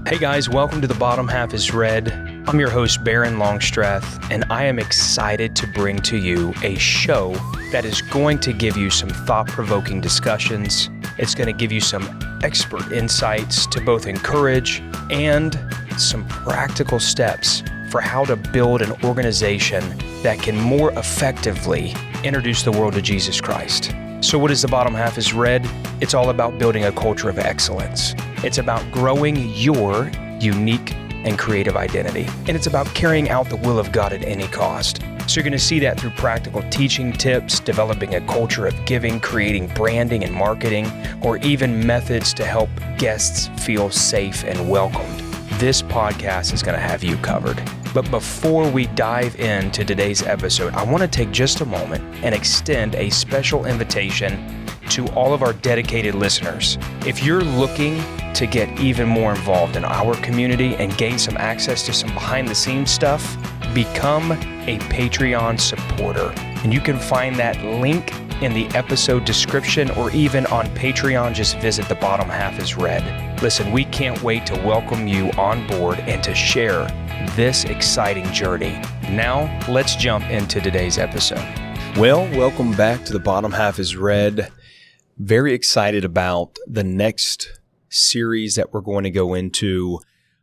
Hey guys, welcome to The Bottom Half is Red. I'm your host, Longstreth, and I am excited to bring to you a show that is going to give you some thought-provoking discussions. It's going to give you some expert insights to both encourage and some practical steps for how to build an organization that can more effectively introduce the world to Jesus Christ. So what is The Bottom Half is Red? It's all about building a culture of excellence. It's about growing your unique and creative identity. And it's about carrying out the will of God at any cost. So you're going to see that through practical teaching tips, developing a culture of giving, creating branding and marketing, or even methods to help guests feel safe and welcomed. This podcast is going to have you covered. But before we dive into today's episode, I want to take just a moment and extend a special invitation to all of our dedicated listeners. If you're looking to get even more involved in our community and gain some access to some behind-the-scenes stuff, become a Patreon supporter. And you can find that link in the episode description or even on Patreon. Just visit The Bottom Half is Red. Listen, we can't wait to welcome you on board and to share this exciting journey. Now, let's jump into today's episode. Well, welcome back to The Bottom Half is Red. Very excited about the next series that we're going to go into.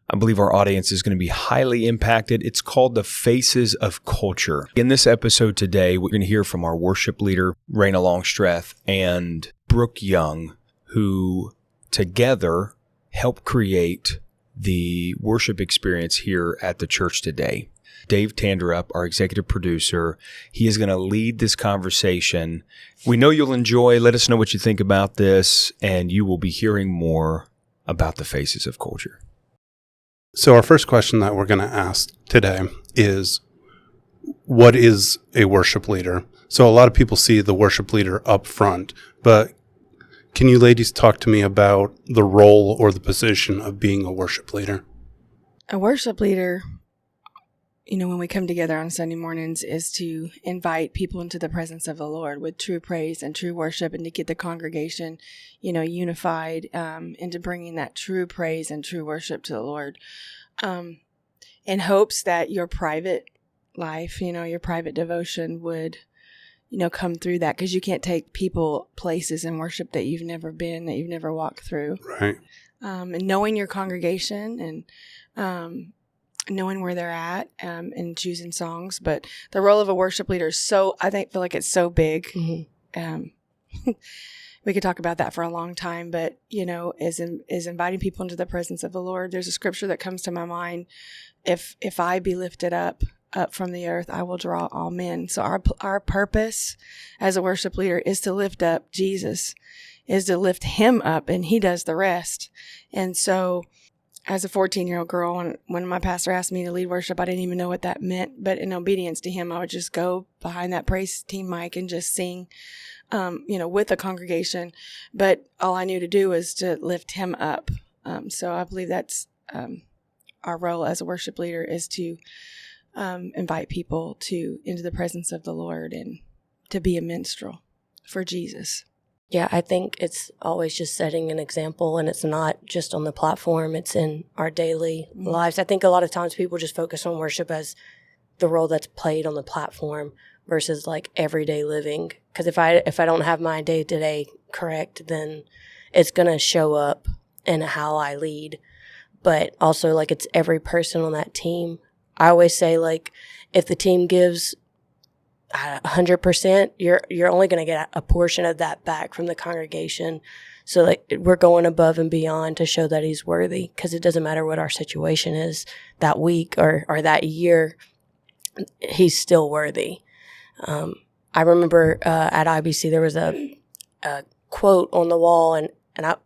I believe our audience is going to be highly impacted. It's called The Faces of Culture. In this episode today, we're going to hear from our worship leader, Rayna Longstreth, and Brooke Young, who together help create the worship experience here at the church today. Dave Tanderup, our executive producer, he is going to lead this conversation. We know you'll enjoy. Let us know what you think about this, and you will be hearing more about the faces of culture. So our first question that we're going to ask today is, what is a worship leader? So a lot of people see the worship leader up front, but can you ladies talk to me about the role or the position of being a worship leader? A worship leader, when we come together on Sunday mornings, is to invite people into the presence of the Lord with true praise and true worship, and to get the congregation, unified into bringing that true praise and true worship to the Lord, in hopes that your private life, your private devotion would, come through that, because you can't take people places in worship that you've never been, that you've never walked through. Right. And knowing your congregation and knowing where they're at, and choosing songs. But the role of a worship leader is feel like it's so big. Mm-hmm. We could talk about that for a long time, but, is inviting people into the presence of the Lord. There's a scripture that comes to my mind. If I be lifted up from the earth, I will draw all men. So our purpose as a worship leader is to lift up Jesus, is to lift him up, and he does the rest. And so as a 14-year-old girl, when my pastor asked me to lead worship, I didn't even know what that meant. But in obedience to him, I would just go behind that praise team mic and just sing, with the congregation. But all I knew to do was to lift him up. So I believe that's our role as a worship leader, is to invite people into the presence of the Lord and to be a minstrel for Jesus. Yeah, I think it's always just setting an example, and it's not just on the platform, it's in our daily lives. I think a lot of times people just focus on worship as the role that's played on the platform versus like everyday living. Because if I don't have my day-to-day correct, then it's going to show up in how I lead. But also, like, it's every person on that team. I always say, like, if the team gives 100%, you're only going to get a portion of that back from the congregation. So, like, we're going above and beyond to show that he's worthy, because it doesn't matter what our situation is that week or that year, he's still worthy. I remember at IBC there was a quote on the wall, and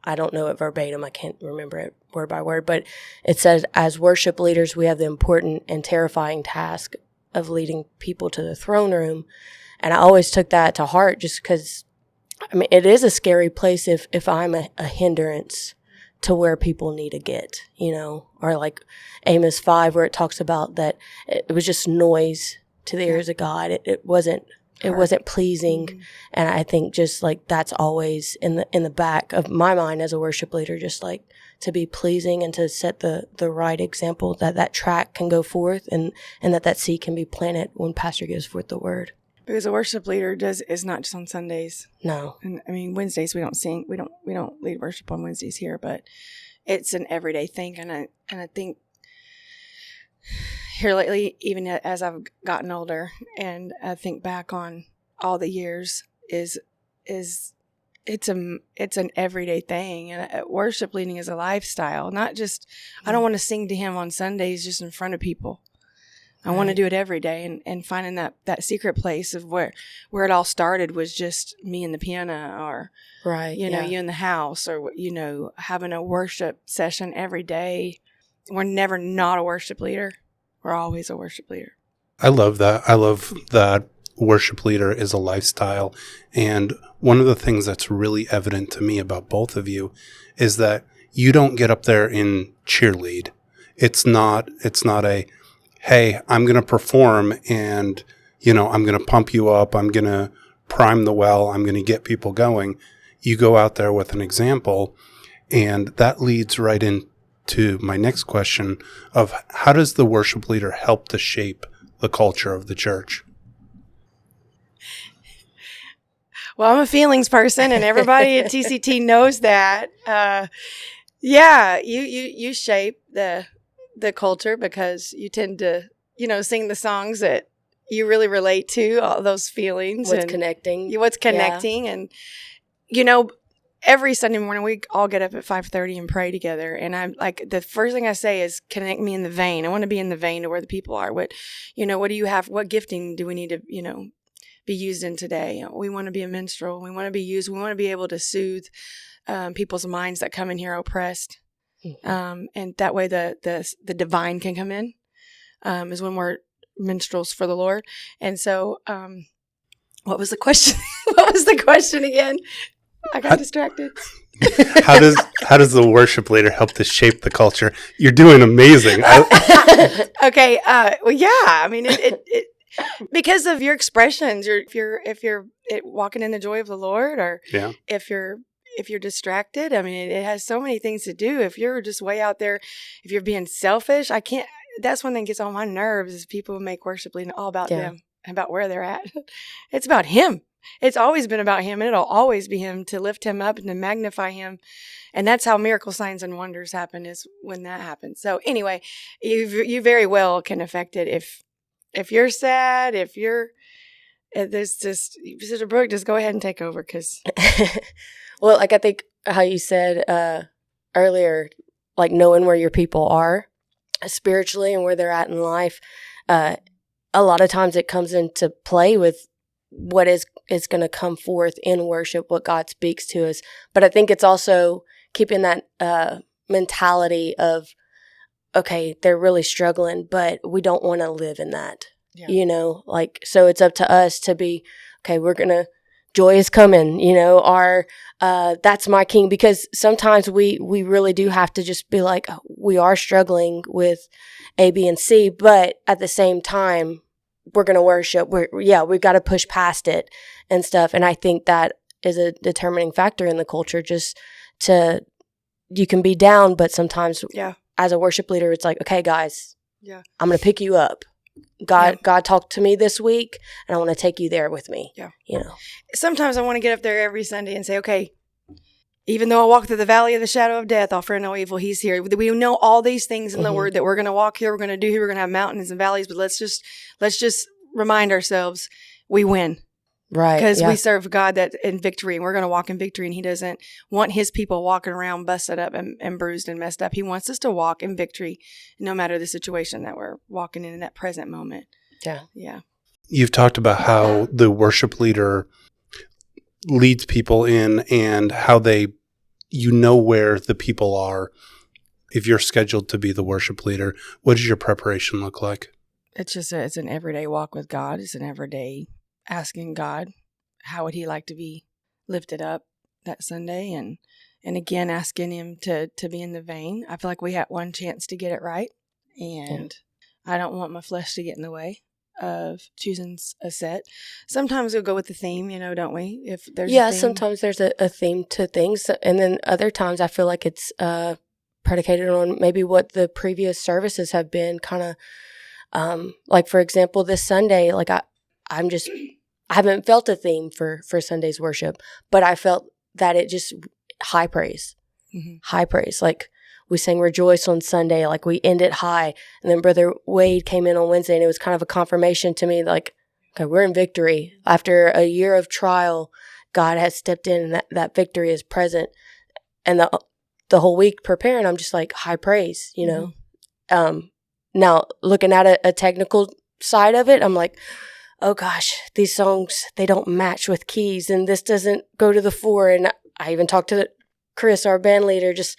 I don't know it verbatim. I can't remember it word by word, but it says, as worship leaders, we have the important and terrifying task of leading people to the throne room. And I always took that to heart, just because, it is a scary place if I'm a hindrance to where people need to get, or like Amos 5, where it talks about that it was just noise to the ears of God. It wasn't it wasn't pleasing. Mm-hmm. And I think just like that's always in the back of my mind as a worship leader, just like to be pleasing and to set the right example, that track can go forth and that seed can be planted when pastor gives forth the word. Because a worship leader is not just on Sundays. No. And I mean, Wednesdays we don't sing, we don't lead worship on Wednesdays here, but it's an everyday thing. And I think here lately, even as I've gotten older and I think back on all the years, it's an everyday thing. And worship leading is a lifestyle, not just, I don't want to sing to him on Sundays just in front of people. I want to do it every day, and finding that secret place of where it all started was just me and the piano, or you in the house, or having a worship session every day. We're never not a worship leader. We're always a worship leader. I love that. I love that worship leader is a lifestyle. And one of the things that's really evident to me about both of you is that you don't get up there and cheerlead. It's not a, hey, I'm going to perform and, I'm going to pump you up. I'm going to prime the well. I'm going to get people going. You go out there with an example, and that leads right into my next question of how does the worship leader help to shape the culture of the church? Well, I'm a feelings person, and everybody at TCT knows that. You shape the culture because you tend to, sing the songs that you really relate to, all those feelings. What's connecting. And, every Sunday morning we all get up at 5:30 and pray together. And I'm like, the first thing I say is connect me in the vein. I want to be in the vein of where the people are. What do you have? What gifting do we need to, be used in today? We want to be a minstrel. We want to be used. We want to be able to soothe people's minds that come in here oppressed. And that way the divine can come in, is when we're minstrels for the Lord. And so, what was the question? What was the question again? I got distracted. How does the worship leader help to shape the culture? You're doing amazing. Okay. Well, yeah. I mean, it because of your expressions. If you're walking in the joy of the Lord, or if you're distracted, I mean, it has so many things to do. If you're just way out there, if you're being selfish, I can't. That's one thing that gets on my nerves is people who make worship leading all about them, about where they're at. It's about Him. It's always been about Him, and it'll always be Him, to lift Him up and to magnify Him. And that's how miracle signs and wonders happen, is when that happens. So anyway, you very well can affect it. If you're sad, there's just, Sister Brooke, just go ahead and take over. Cause well, like I think how you said earlier, like knowing where your people are spiritually and where they're at in life, a lot of times it comes into play with what is going to come forth in worship, what God speaks to us. But I think it's also keeping that mentality of, okay, they're really struggling, but we don't want to live in that, so it's up to us to be, okay, joy is coming, that's my king. Because sometimes we really do have to just be like, we are struggling with A, B, and C, but at the same time, we're going to worship. We've got to push past it and stuff. And I think that is a determining factor in the culture, you can be down, but sometimes as a worship leader, it's like, okay, guys, I'm going to pick you up. God talked to me this week, and I want to take you there with me. Sometimes I want to get up there every Sunday and say, okay, even though I walk through the valley of the shadow of death, I'll fear no evil. He's here. We know all these things in the Word that we're going to walk here, we're going to do here, we're going to have mountains and valleys, but let's just remind ourselves we win. Right. Because we serve God that in victory, and we're going to walk in victory, and He doesn't want His people walking around busted up and bruised and messed up. He wants us to walk in victory no matter the situation that we're walking in that present moment. Yeah. Yeah. You've talked about how the worship leader leads people in and how where the people are. If you're scheduled to be the worship leader, what does your preparation look like? It's an everyday walk with God. It's an everyday asking God, how would He like to be lifted up that Sunday? And again, asking Him to be in the vein. I feel like we had one chance to get it right, and I don't want my flesh to get in the way of choosing a set. Sometimes we'll go with the theme, don't we? If there's Yeah, a theme. sometimes there's a theme to things, and then other times I feel like it's predicated on maybe what the previous services have been. Kind of like, for example, this Sunday, like I haven't felt a theme for Sunday's worship, but I felt that it just high praise. High praise. Like we sang Rejoice on Sunday, like we ended high. And then Brother Wade came in on Wednesday, and it was kind of a confirmation to me, like, okay, we're in victory. After a year of trial, God has stepped in, and that victory is present. And the whole week preparing, I'm just like, high praise, Now, looking at a technical side of it, I'm like, oh gosh, these songs, they don't match with keys, and this doesn't go to the 4. And I even talked to Chris, our band leader, just,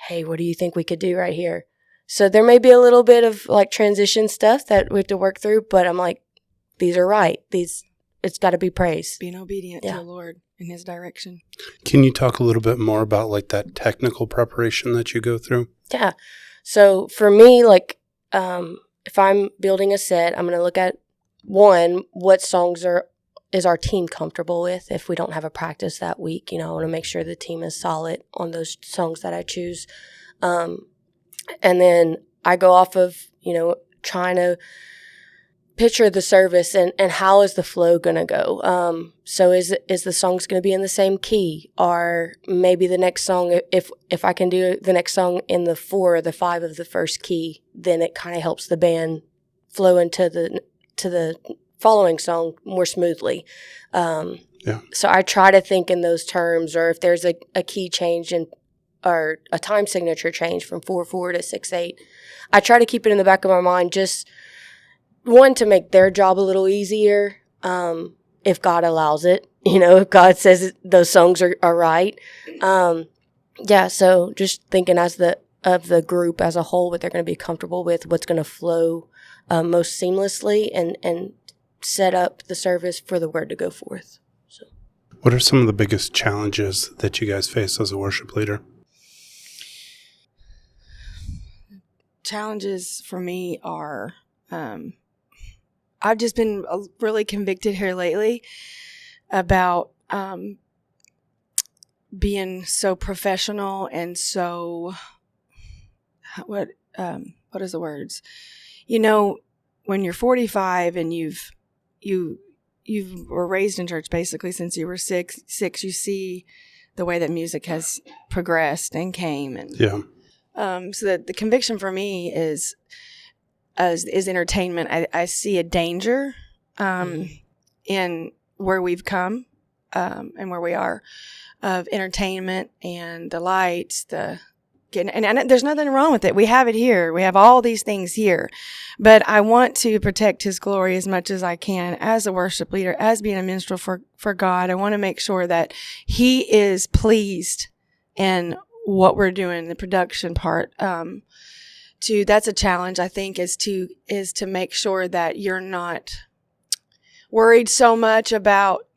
hey, what do you think we could do right here? So there may be a little bit of like transition stuff that we have to work through, but I'm like, these are right. It's got to be praised. Being obedient to the Lord in His direction. Can you talk a little bit more about like that technical preparation that you go through? Yeah. So for me, like, if I'm building a set, I'm going to look at what songs is our team comfortable with. If we don't have a practice that week, I want to make sure the team is solid on those songs that I choose. And then I go off of, trying to picture the service and how is the flow going to go. So is the songs going to be in the same key, or maybe the next song, if I can do the next song in the 4 or the 5 of the first key, then it kind of helps the band flow into the following song more smoothly. So I try to think in those terms, or if there's a key change or a time signature change from 4/4 to 6/8, I try to keep it in the back of my mind, just one, to make their job a little easier, if God allows it, if God says those songs are right. So just thinking of the group as a whole, what they're going to be comfortable with, what's going to flow most seamlessly, and set up the service for the word to go forth. So, what are some of the biggest challenges that you guys face as a worship leader? Challenges for me are, I've just been really convicted here lately about being so professional and so, what is the words? When you're 45 and you were raised in church basically since you were six, you see the way that music has progressed and came. And so that the conviction for me is entertainment. I see a danger in where we've come and where we are, of entertainment and the lights, and there's nothing wrong with it. We have it here. We have all these things here. But I want to protect His glory as much as I can as a worship leader, as being a minstrel for God. I want to make sure that He is pleased in what we're doing, the production part. That's a challenge, I think, is to make sure that you're not worried so much about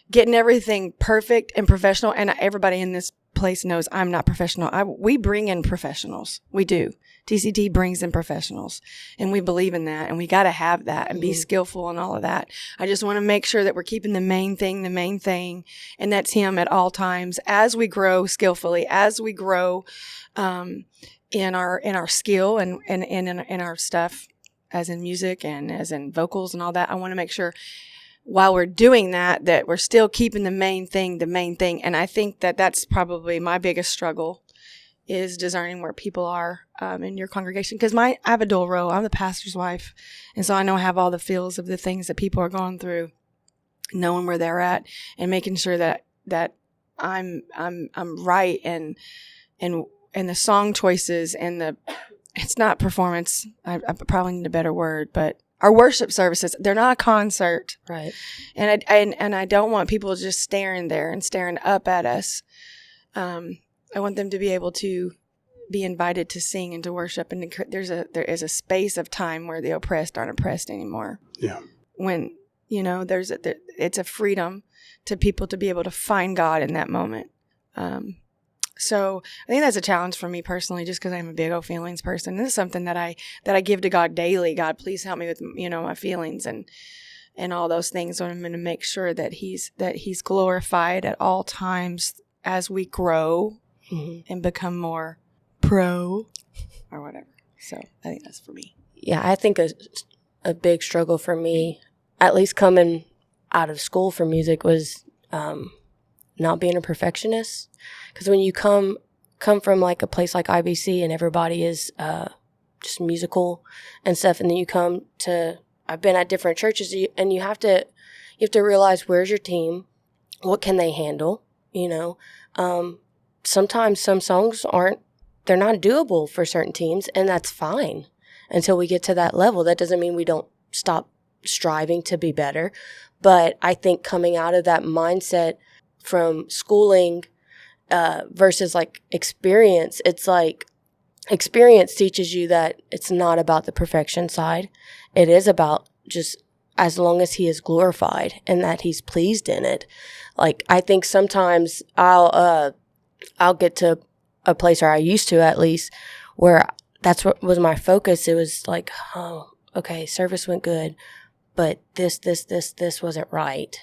getting everything perfect and professional. And everybody in this place knows I'm not professional. We bring in professionals. We do. TCT brings in professionals, and we believe in that, and we got to have that and be skillful and all of that. I just want to make sure that we're keeping the main thing, and that's Him at all times as we grow skillfully, as we grow in our skill and in our stuff, as in music and as in vocals and all that. I want to make sure while we're doing that we're still keeping the main thing. And I think that that's probably my biggest struggle, is discerning where people are in your congregation. Because I have a dual role. I'm the pastor's wife. And so I know I have all the feels of the things that people are going through, knowing where they're at, and making sure that I'm right and the song choices and it's not performance. I probably need a better word, but our worship services, they're not a concert. right. And I don't want people just staring there and staring up at us. I want them to be able to be invited to sing and to worship. And there is a space of time where the oppressed aren't oppressed anymore. Yeah. When, it's a freedom to people to be able to find God in that moment. So I think that's a challenge for me personally, just because I'm a big old feelings person. This is something that I give to God daily. God, please help me with, my feelings and all those things. So I'm going to make sure that he's glorified at all times as we grow and become more pro or whatever. So I think that's for me. Yeah, I think a big struggle for me, at least coming out of school for music, was not being a perfectionist. Because when you come from like a place like IBC and everybody is just musical and stuff, and then you come to, I've been at different churches, and you have to realize, where's your team, what can they handle, sometimes some songs they're not doable for certain teams, and that's fine until we get to that level. That doesn't mean we don't stop striving to be better. But I think coming out of that mindset from schooling versus like experience, it's like experience teaches you that it's not about the perfection side. It is about just as long as he is glorified and that he's pleased in it. Like, I think sometimes I'll get to a place, or I used to at least, where that's what was my focus. It was like, oh, okay, service went good, but this wasn't right.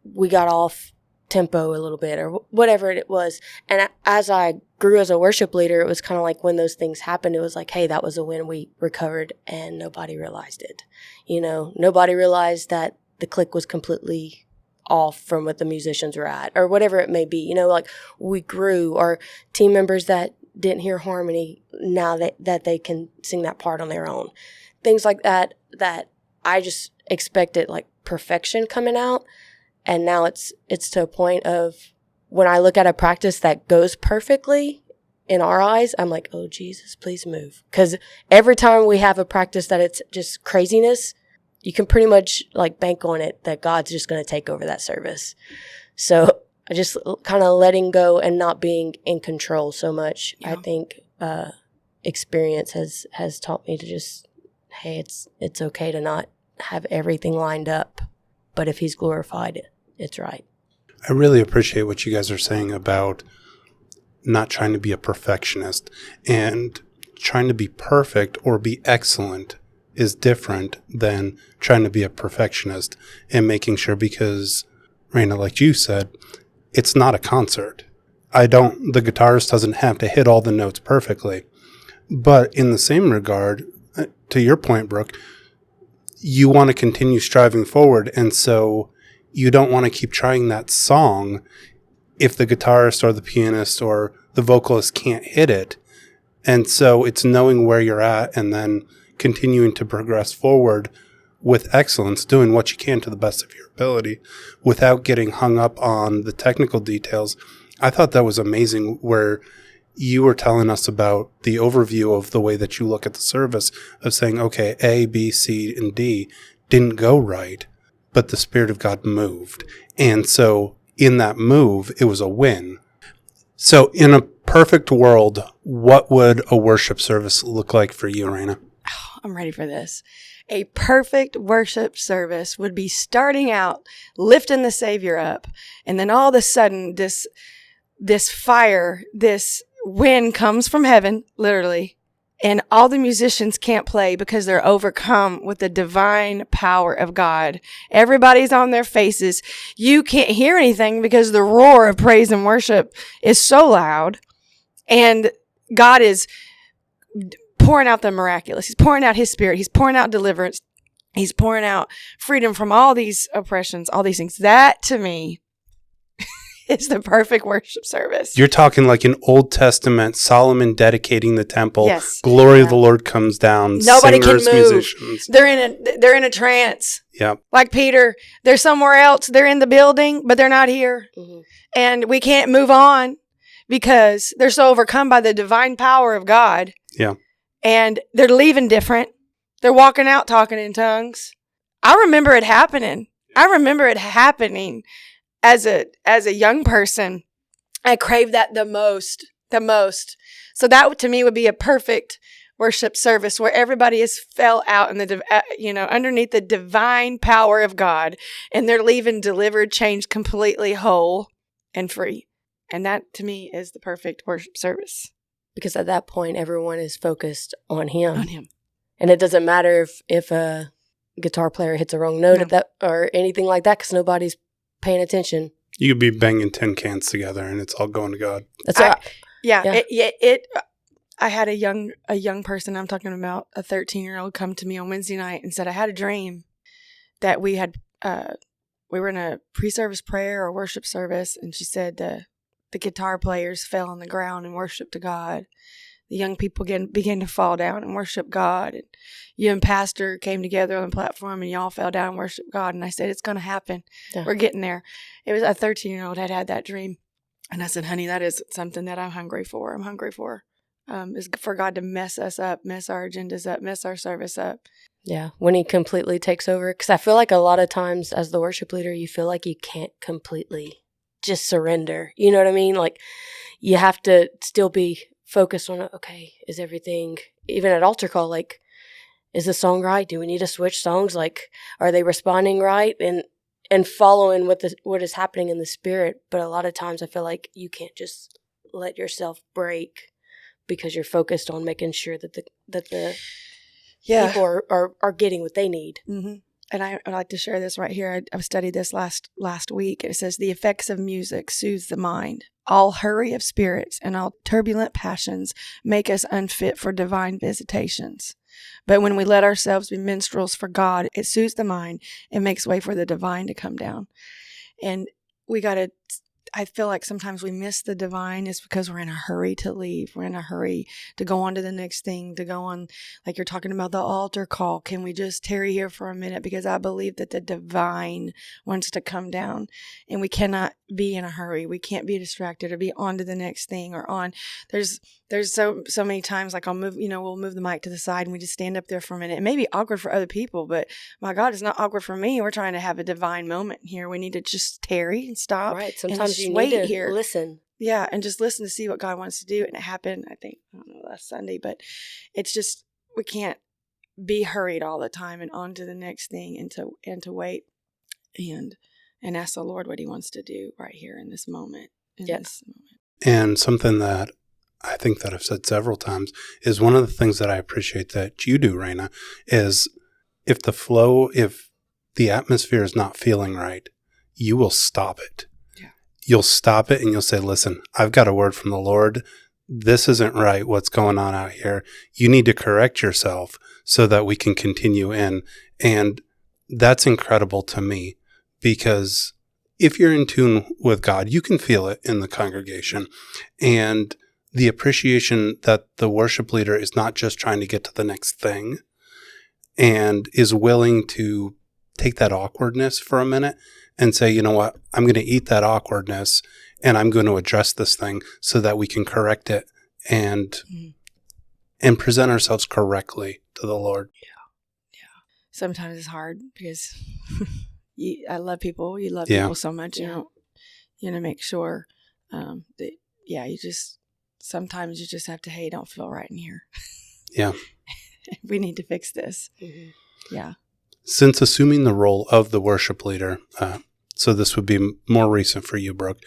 We got off tempo a little bit, or whatever it was. And as I grew as a worship leader, it was kind of like when those things happened, it was like, hey, that was a win. We recovered, and nobody realized it. Nobody realized that the click was completely off from what the musicians were at, or whatever it may be. Like, we grew, or team members that didn't hear harmony, now that they can sing that part on their own. Things like that I just expected like perfection coming out. And now it's to a point of, when I look at a practice that goes perfectly in our eyes, I'm like, oh, Jesus, please move. Because every time we have a practice that it's just craziness, you can pretty much like bank on it that God's just going to take over that service. So I just kind of letting go and not being in control so much. Yeah. I think experience has taught me to just, hey, it's okay to not have everything lined up. But if he's glorified, it's right. I really appreciate what you guys are saying about not trying to be a perfectionist, and trying to be perfect or be excellent is different than trying to be a perfectionist and making sure, because Rayna, like you said, it's not a concert. The guitarist doesn't have to hit all the notes perfectly. But in the same regard, to your point, Brooke, you want to continue striving forward. And so you don't want to keep trying that song if the guitarist or the pianist or the vocalist can't hit it. And so it's knowing where you're at and then continuing to progress forward with excellence, doing what you can to the best of your ability without getting hung up on the technical details. I thought that was amazing, where you were telling us about the overview of the way that you look at the service, of saying, okay, A, B, C, and D didn't go right, but the Spirit of God moved. And so in that move, it was a win. So in a perfect world, what would a worship service look like for you, Rayna? Oh, I'm ready for this. A perfect worship service would be starting out, lifting the Savior up, and then all of a sudden, this fire, this wind comes from heaven, literally, and all the musicians can't play because they're overcome with the divine power of God. Everybody's on their faces. You can't hear anything because the roar of praise and worship is so loud, and God is pouring out the miraculous. He's pouring out his Spirit. He's pouring out deliverance. He's pouring out freedom from all these oppressions, all these things. That, to me, is the perfect worship service. You're talking like an Old Testament, Solomon dedicating the temple. Yes. Glory of the Lord comes down. Nobody Singers, can move. Musicians. They're in a trance. Yeah. Like Peter, they're somewhere else. They're in the building, but they're not here. Mm-hmm. And we can't move on because they're so overcome by the divine power of God. Yeah. And they're leaving different. They're walking out talking in tongues. I remember it happening. As a young person. I crave that the most. So that to me would be a perfect worship service where everybody is fell out in the underneath the divine power of God, and they're leaving delivered, changed, completely whole and free. And that to me is the perfect worship service. Because at that point, everyone is focused on him. On him. And it doesn't matter if a guitar player hits a wrong note No. at that or anything like that, because nobody's paying attention. You could be banging tin cans together and it's all going to God. That's right. Yeah. I had a young person, I'm talking about a 13-year-old, come to me on Wednesday night and said, I had a dream that we were in a pre-service prayer or worship service, and she said the guitar players fell on the ground and worshiped to God. The young people began to fall down and worship God. And you and Pastor came together on the platform and y'all fell down and worshiped God. And I said, it's going to happen. Yeah. We're getting there. It was a 13-year-old had that dream. And I said, honey, that is something that I'm hungry for. I'm hungry for. Is for God to mess us up, mess our agendas up, mess our service up. Yeah, when he completely takes over. Because I feel like a lot of times as the worship leader, you feel like you can't completely just surrender. You know what I mean? Like, you have to still be focused on, okay, is everything, even at altar call, like, is the song right? Do we need to switch songs? Like, are they responding right? And following what is happening in the spirit. But a lot of times I feel like you can't just let yourself break because you're focused on making sure that the people are getting what they need. Mm-hmm. And I'd like to share this right here. I've studied this last week. It says, the effects of music soothe the mind. All hurry of spirits and all turbulent passions make us unfit for divine visitations. But when we let ourselves be minstrels for God, it soothes the mind and makes way for the divine to come down. And I feel like sometimes we miss the divine is because we're in a hurry to leave. We're in a hurry to go on to the next thing, to go on, like you're talking about the altar call. Can we just tarry here for a minute? Because I believe that the divine wants to come down, and we cannot be in a hurry. We can't be distracted or be on to the next thing or on. There's so many times, like we'll move the mic to the side and we just stand up there for a minute. It may be awkward for other people, but my God, it's not awkward for me. We're trying to have a divine moment here. We need to just tarry and stop. Right. Sometimes you wait need to here. listen. Yeah, and just listen to see what God wants to do. And it happened, I think, I don't know, last Sunday, but it's just, we can't be hurried all the time and on to the next thing, and to wait and ask the Lord what he wants to do right here in this moment. And something that I think that I've said several times is one of the things that I appreciate that you do, Rayna, is if the atmosphere is not feeling right, you will stop it. Yeah. You'll stop it and you'll say, listen, I've got a word from the Lord. This isn't right. What's going on out here? You need to correct yourself so that we can continue in. And that's incredible to me, because if you're in tune with God, you can feel it in the congregation. And the appreciation that the worship leader is not just trying to get to the next thing and is willing to take that awkwardness for a minute and say, you know what, I'm going to eat that awkwardness and I'm going to address this thing so that we can correct it and present ourselves correctly to the Lord. Yeah. Sometimes it's hard because I love people. You love people so much. You know, make sure that, sometimes you just have to, hey, don't feel right in here. Yeah. We need to fix this. Mm-hmm. Yeah. Since assuming the role of the worship leader, so this would be more recent for you, Brooke,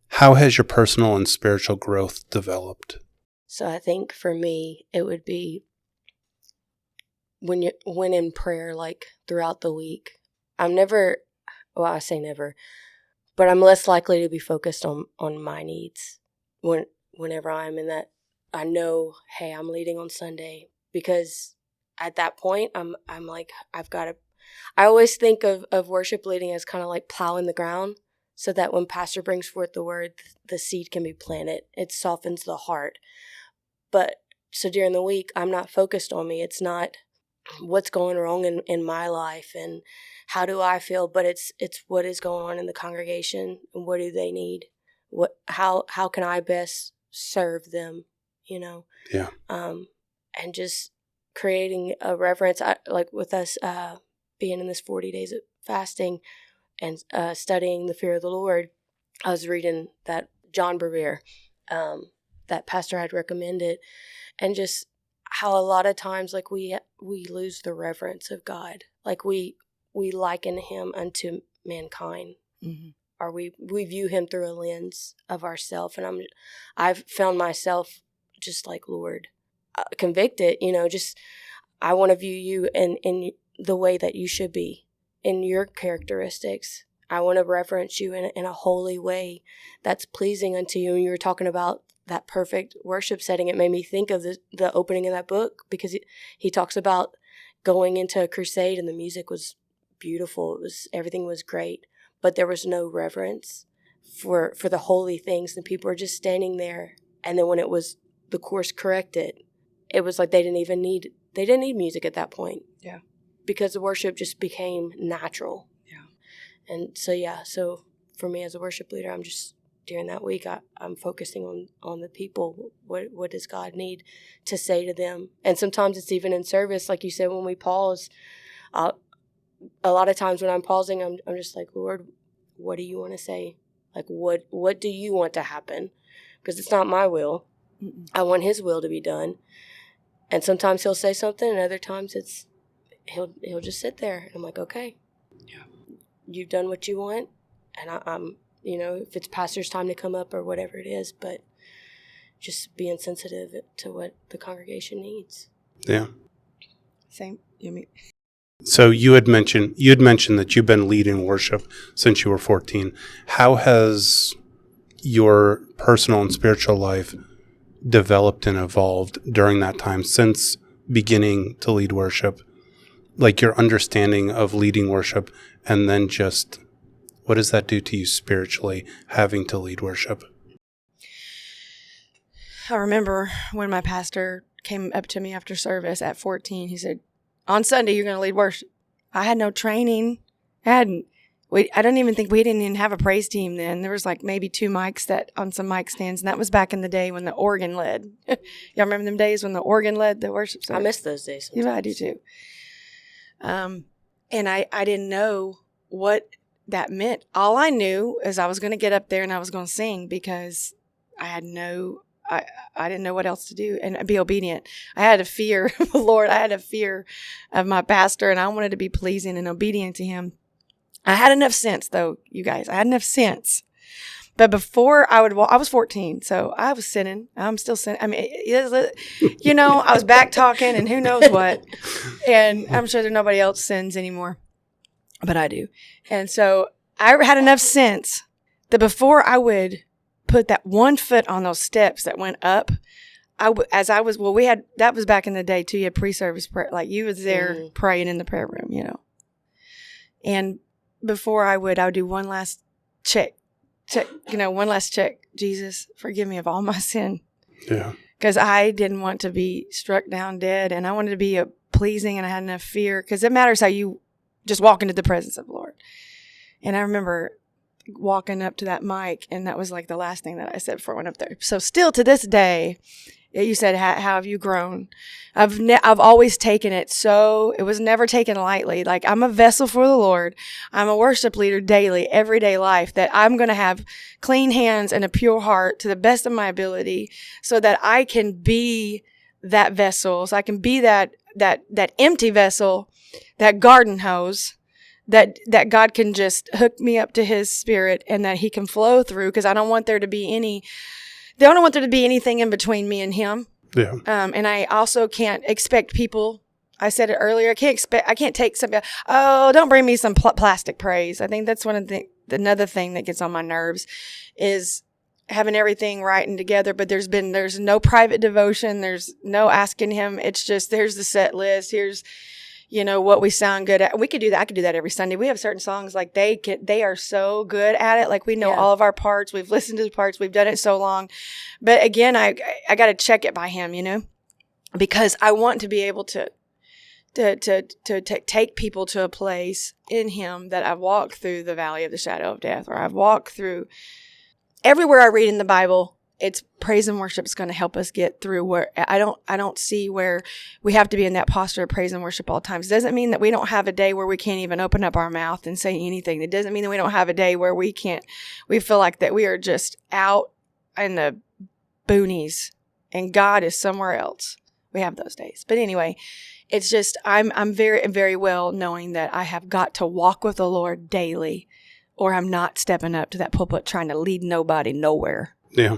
how has your personal and spiritual growth developed? So I think for me, it would be when in prayer, like throughout the week, I say never, but I'm less likely to be focused on my needs whenever I'm in that. I know, hey, I'm leading on Sunday, because at that point I'm like, I always think of worship leading as kind of like plowing the ground, so that when pastor brings forth the word, the seed can be planted. It softens the heart. But so during the week, I'm not focused on me. It's not what's going wrong in my life and how do I feel, but it's what is going on in the congregation and what do they need? How can I best serve them, you know? Yeah. And just creating a reverence, like with us being in this 40 days of fasting and studying the fear of the Lord. I was reading that John Bevere, that pastor had recommended, and just how a lot of times, like, we lose the reverence of God. Like we liken him unto mankind, or we view him through a lens of ourself. And I've found myself just like, Lord, convicted, just I want to view you in the way that you should be, in your characteristics. I want to reverence you in a holy way that's pleasing unto you. And you were talking about that perfect worship setting. It made me think of the opening of that book, because he talks about going into a crusade and the music was beautiful. Everything was great, but there was no reverence for the holy things. And people were just standing there. And then when it was the course corrected, it was like they didn't need music at that point. Yeah. Because the worship just became natural. Yeah. And so for me as a worship leader, I'm just, during that week, I'm focusing on the people. What does God need to say to them? And sometimes it's even in service, like you said, when we pause. A lot of times when I'm pausing, I'm just like, Lord, what do you want to say? Like, what do you want to happen? Because it's not my will. Mm-mm. I want his will to be done. And sometimes he'll say something, and other times he'll just sit there. And I'm like, okay, yeah, you've done what you want, and I'm, if it's pastor's time to come up or whatever it is, but just being sensitive to what the congregation needs. Yeah. Same. You mean? So you had mentioned that you've been leading worship since you were 14. How has your personal and spiritual life developed and evolved during that time since beginning to lead worship? Like your understanding of leading worship, and then just what does that do to you spiritually, having to lead worship? I remember when my pastor came up to me after service at 14, he said, on Sunday, you're going to lead worship. I had no training. I don't even think we didn't even have a praise team then. There was like maybe 2 mics on some mic stands, and that was back in the day when the organ led. Y'all remember them days when the organ led the worship service? I miss those days sometimes. Yeah, I do too. And I didn't know what that meant. All I knew is I was going to get up there and I was going to sing, because I didn't know what else to do and be obedient. I had a fear of the Lord. I had a fear of my pastor, and I wanted to be pleasing and obedient to him. I had enough sense, though, you guys. I had enough sense. But before I was 14, so I was sinning. I'm still sinning. I mean, I was back talking and who knows what. And I'm sure that nobody else sins anymore, but I do. And so I had enough sense that before I would put that one foot on those steps that went up, that was back in the day too. You had pre-service prayer, like you was there praying in the prayer room, And before I would do one last check, one last check. Jesus, forgive me of all my sin. Yeah. Because I didn't want to be struck down dead, and I wanted to be pleasing, and I had enough fear, because it matters how you just walk into the presence of the Lord. And I remember walking up to that mic, and that was like the last thing that I said before I went up there. So still to this day, you said, how have you grown? I've always taken it so, it was never taken lightly. Like, I'm a vessel for the Lord. I'm a worship leader daily, everyday life, that I'm going to have clean hands and a pure heart to the best of my ability, so that I can be that vessel. So I can be that empty vessel, that garden hose, that God can just hook me up to his spirit, and that he can flow through, because I don't want there to be anything in between me and him. Yeah. And I also can't expect people. I said it earlier. I can't take something. Oh, don't bring me some plastic praise. I think that's another thing that gets on my nerves, is having everything right and together. But there's no private devotion. There's no asking him. It's just, there's the set list. Here's, what we sound good at. We could do that. I could do that every Sunday. We have certain songs, like they are so good at it. Like, we know all of our parts. We've listened to the parts. We've done it so long. But again, I got to check it by him, because I want to be able to take people to a place in him that I've walked through the valley of the shadow of death, or I've walked through everywhere I read in the Bible. It's praise and worship is going to help us get through where I don't see where we have to be in that posture of praise and worship all times. It doesn't mean that we don't have a day where we can't even open up our mouth and say anything. It doesn't mean that we don't have a day where we feel like that we are just out in the boonies and God is somewhere else. We have those days. But anyway, it's just, I'm very, very well knowing that I have got to walk with the Lord daily, or I'm not stepping up to that pulpit trying to lead nobody nowhere. Yeah.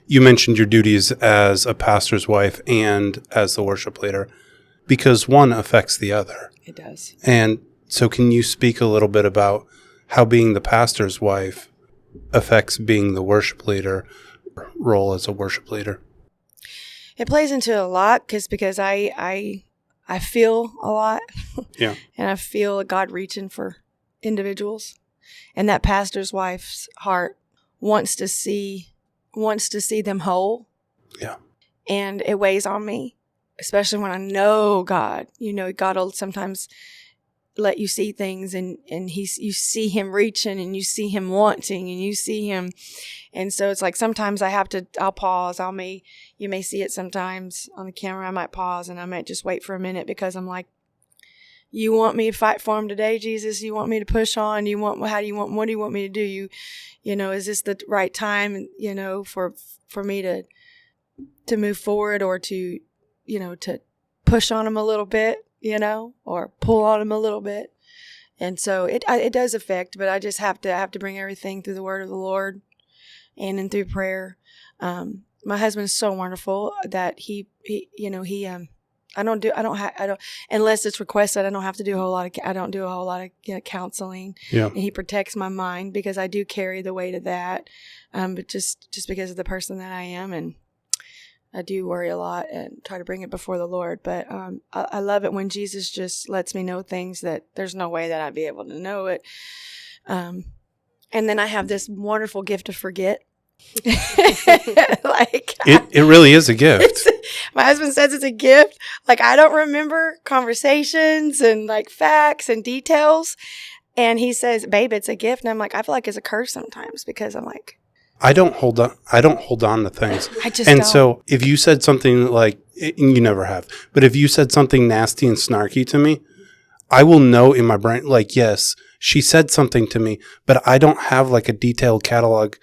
You mentioned your duties as a pastor's wife and as the worship leader, because one affects the other. It does. And so can you speak a little bit about how being the pastor's wife affects being the worship leader role as a worship leader? It plays into a lot because I feel a lot. Yeah. And I feel God reaching for individuals. And that pastor's wife's heart wants to see them whole. Yeah. And it weighs on me, especially when I know God. You know, God will sometimes let you see things and you see him reaching and you see him wanting and you see him. And so it's like sometimes I'll pause. You may see it sometimes on the camera. I might pause and I might just wait for a minute because I'm like, you want me to fight for him today, Jesus? You want me to push on? What do you want me to do? You know, is this the right time, you know, for me to move forward or to, you know, to push on him a little bit, you know, or pull on him a little bit. And so it does affect, but I just have to bring everything through the word of the Lord and in through prayer. My husband's so wonderful that he unless it's requested, I don't do a whole lot of counseling. Yeah. And he protects my mind because I do carry the weight of that. But just because of the person that I am, and I do worry a lot and try to bring it before the Lord. But I love it when Jesus just lets me know things that there's no way that I'd be able to know it. And then I have this wonderful gift to forget. It really is a gift. My husband says it's a gift. Like, I don't remember conversations and like facts and details. And he says, babe, it's a gift. And I'm like, I feel like it's a curse sometimes because I'm like, I don't hold on to things. I just and don't. So if you said something like, and you never have, but if you said something nasty and snarky to me, I will know in my brain, like, yes, she said something to me, but I don't have like a detailed catalog.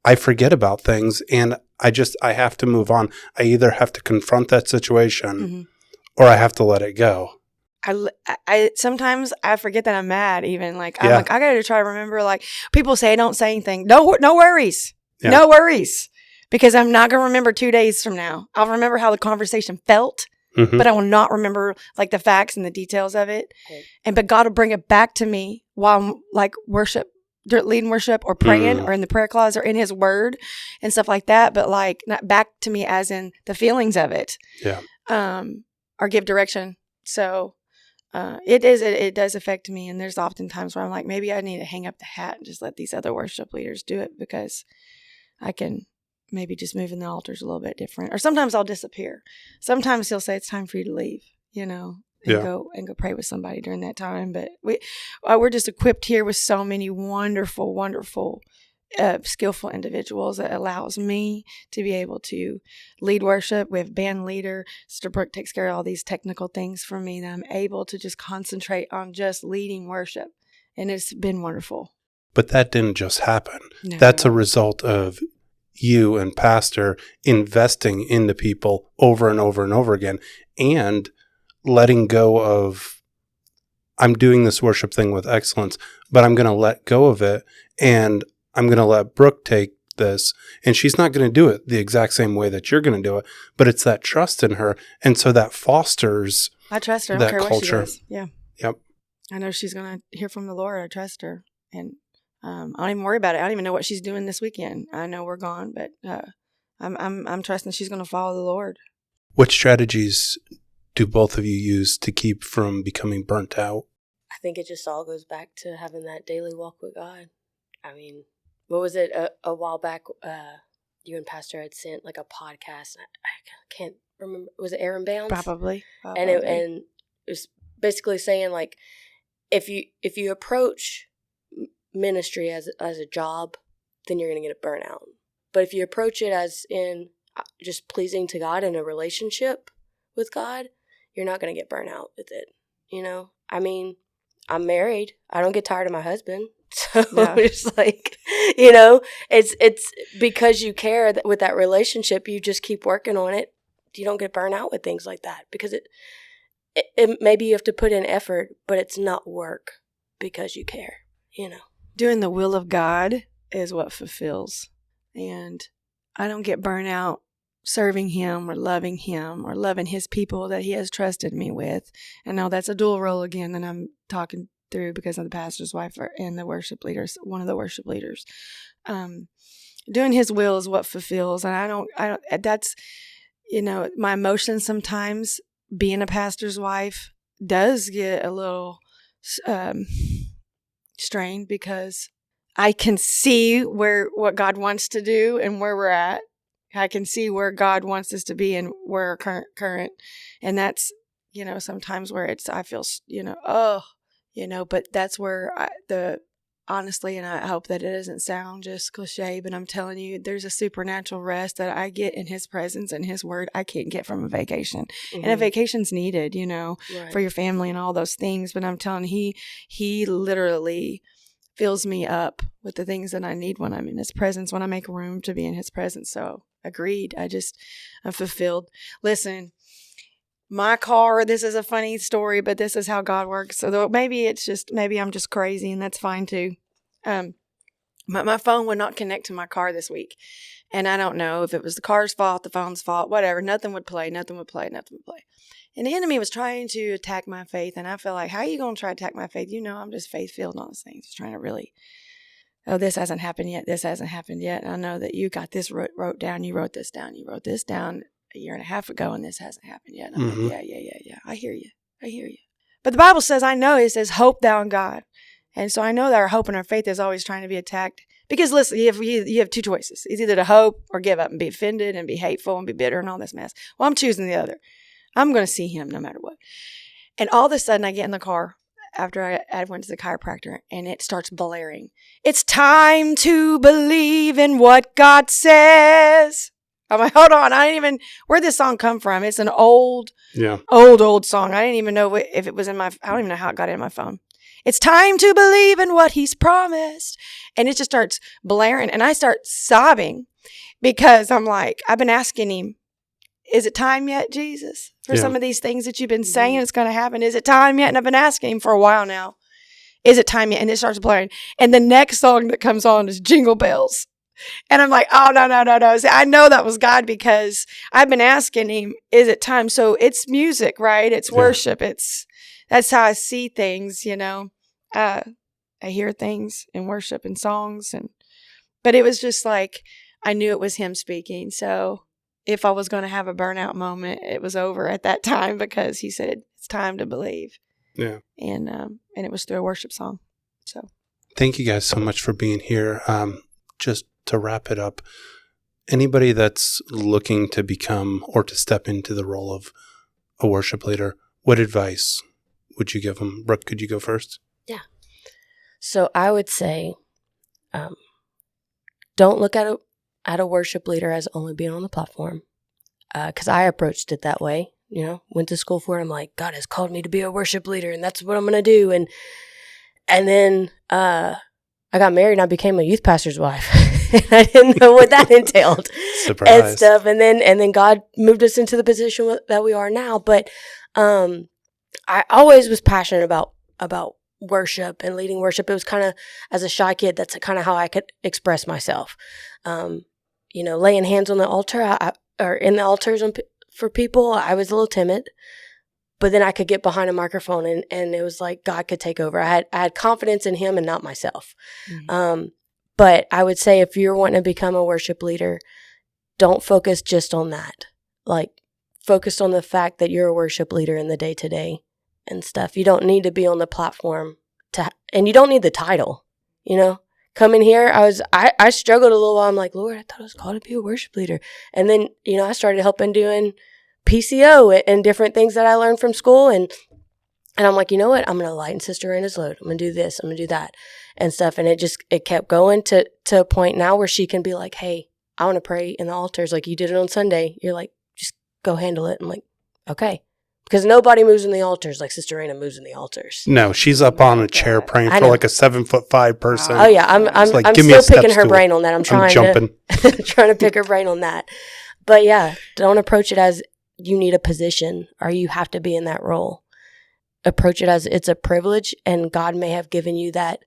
I forget about things and I have to move on. I either have to confront that situation or I have to let it go. I sometimes I forget that I'm mad even. Like, I'm like, I got to try to remember, like, people say don't say anything. No worries. Yeah. No worries. Because I'm not going to remember 2 days from now. I'll remember how the conversation felt, but I will not remember like the facts and the details of it. Okay. But God will bring it back to me while I'm like leading worship or praying or in the prayer closet or in his word and stuff like that. But like not back to me as in the feelings of it. Yeah. Or give direction. So it does affect me. And there's often times where I'm like, maybe I need to hang up the hat and just let these other worship leaders do it because I can maybe just move in the altars a little bit different. Or sometimes I'll disappear. Sometimes he'll say it's time for you to leave, you know, and go pray with somebody during that time. But we're just equipped here with so many wonderful, wonderful, skillful individuals that allows me to be able to lead worship. We have band leader. Sister Brooke takes care of all these technical things for me that I'm able to just concentrate on just leading worship. And it's been wonderful. But that didn't just happen. No. That's a result of you and Pastor investing into people over and over and over again and letting go of, I'm doing this worship thing with excellence, but I'm going to let go of it and I'm going to let Brooke take this, and she's not going to do it the exact same way that you're going to do it, but it's that trust in her, and so that fosters I trust her. I that don't care culture. what she does. Yeah. Yep. I know she's going to hear from the Lord. I trust her, and I don't even worry about it. I don't even know what she's doing this weekend. I know we're gone, but I'm trusting she's going to follow the Lord. What strategies do both of you use to keep from becoming burnt out? I think it just all goes back to having that daily walk with God. I mean, what was it a while back? You and Pastor had sent like a podcast. I can't remember. Was it Aaron Bounds? Probably. And it was basically saying like, if you approach ministry as a job, then you're going to get a burnout. But if you approach it as in just pleasing to God in a relationship with God, you're not going to get burnout with it. You know, I mean, I'm married. I don't get tired of my husband. So it's like, you know, it's because you care with that relationship, you just keep working on it. You don't get burnt out with things like that because it maybe you have to put in effort, but it's not work because you care, you know. doing the will of God is what fulfills. And I don't get burnt out serving him or loving his people that he has trusted me with. And now that's a dual role again that I'm talking through because I'm the pastor's wife and the worship leaders, one of the worship leaders. Doing his will is what fulfills. And I don't, that's, my emotions sometimes being a pastor's wife does get a little strained because I can see what God wants to do and where we're at. I can see where God wants us to be and where our current, and that's, sometimes where I feel, but that's where honestly, and I hope that it doesn't sound just cliche, but I'm telling you, there's a supernatural rest that I get in his presence and his word I can't get from a vacation. Mm-hmm. And a vacation's needed, right, for your family and all those things. But I'm telling you, he literally fills me up with the things that I need when I'm in his presence, when I make room to be in his presence. So agreed. I'm fulfilled. Listen, my car, this is a funny story, but this is how God works. So maybe I'm just crazy, and that's fine too. My phone would not connect to my car this week. And I don't know if it was the car's fault, the phone's fault, whatever. Nothing would play. And the enemy was trying to attack my faith. And I feel like, how are you going to try to attack my faith? I'm just faith-filled and all those things. Just trying to really, this hasn't happened yet. This hasn't happened yet. And I know that you got this wrote down. You wrote this down. You wrote this down a year and a half ago, and this hasn't happened yet. And I'm like, yeah. I hear you. But the Bible says, it says, hope thou in God. And so I know that our hope and our faith is always trying to be attacked. Because listen, you have two choices. It's either to hope or give up and be offended and be hateful and be bitter and all this mess. Well, I'm choosing the other. I'm going to see him no matter what. And all of a sudden I get in the car after I went to the chiropractor, and it starts blaring. It's time to believe in what God says. I'm like, hold on. Where'd this song come from? It's an old song. I didn't even know if it was I don't even know how it got in my phone. It's time to believe in what he's promised. And it just starts blaring. And I start sobbing because I'm like, I've been asking him, is it time yet, Jesus? For some of these things that you've been saying it's going to happen. Is it time yet? And I've been asking him for a while now. Is it time yet? And it starts blaring. And the next song that comes on is Jingle Bells. And I'm like, oh, no. See, I know that was God because I've been asking him, is it time? So it's music, right? It's worship. That's how I see things, I hear things in worship and songs. But it was just like, I knew it was him speaking. So if I was going to have a burnout moment, it was over at that time because he said, it's time to believe. Yeah. And it was through a worship song. So thank you guys so much for being here. Just to wrap it up, anybody that's looking to become or to step into the role of a worship leader, what advice would you give them? Brooke, could you go first? Yeah. So I would say, don't look at a worship leader as only being on the platform. Because I approached it that way, went to school for it. I'm like, God has called me to be a worship leader, and that's what I'm going to do. And then I got married and I became a youth pastor's wife. And I didn't know what that entailed. Surprise. And stuff. And then God moved us into the position that we are now. But I always was passionate about worship and leading worship. It was kind of, as a shy kid, that's kind of how I could express myself. Laying hands on the altar or in the altars for people, I was a little timid. But then I could get behind a microphone and it was like God could take over. I had confidence in him and not myself. Mm-hmm. But I would say if you're wanting to become a worship leader, don't focus just on that. Like, focus on the fact that you're a worship leader in the day-to-day and stuff. You don't need to be on the platform and you don't need the title, Coming here, I struggled a little while. I'm like, Lord, I thought I was called to be a worship leader. And then, I started helping doing PCO and different things that I learned from school. And I'm like, you know what? I'm going to lighten Sister Rayna's load. I'm going to do this. I'm going to do that and stuff. And it kept going to a point now where she can be like, hey, I want to pray in the altars like you did it on Sunday. You're like, just go handle it. I'm like, okay. Because nobody moves in the altars like Sister Rayna moves in the altars. No, she's up on a chair praying for like a 7'5" person. Oh yeah, I'm still picking her brain on that. I'm trying to pick her brain on that. But yeah, don't approach it as you need a position or you have to be in that role. approach it as it's a privilege, and God may have given you that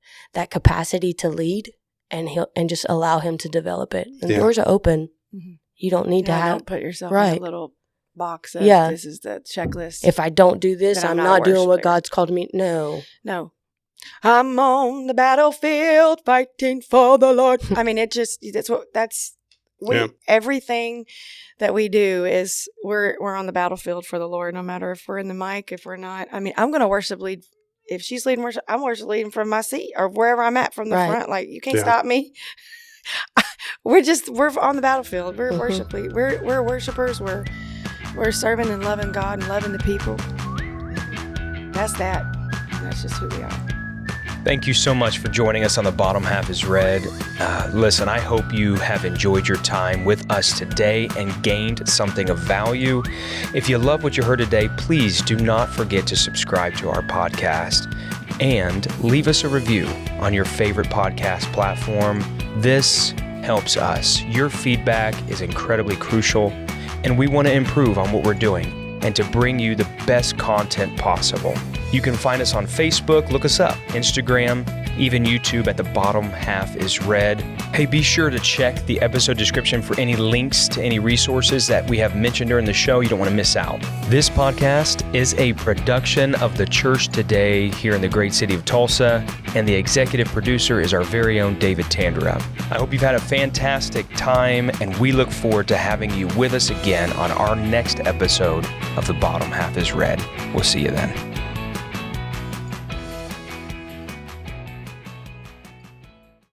capacity to lead, and just allow him to develop it. And doors are open. Mhm. You don't need to have, don't put yourself right. in a little box of this is the checklist. If I don't do this, then I'm I'm not not a doing what worshiper. God's called me. No. I'm on the battlefield fighting for the Lord. I mean, everything that we do is we're on the battlefield for the Lord, no matter if we're in the mic, if we're not. I mean, I'm going to worship lead. If she's leading worship, I'm worship leading from my seat or wherever I'm at from the front. Like, you can't stop me. We're on the battlefield. We're worship lead. We're worshipers. We're serving and loving God and loving the people. That's just who we are. Thank you so much for joining us on The Bottom Half is Red. Listen, I hope you have enjoyed your time with us today and gained something of value. If you love what you heard today, please do not forget to subscribe to our podcast and leave us a review on your favorite podcast platform. This helps us. Your feedback is incredibly crucial, and we want to improve on what we're doing and to bring you the best content possible. You can find us on Facebook, look us up, Instagram, even YouTube at The Bottom Half is Red. Hey, be sure to check the episode description for any links to any resources that we have mentioned during the show. You don't want to miss out. This podcast is a production of The Church Today here in the great city of Tulsa, and the executive producer is our very own David Tandera. I hope you've had a fantastic time, and we look forward to having you with us again on our next episode of The Bottom Half is Red. We'll see you then.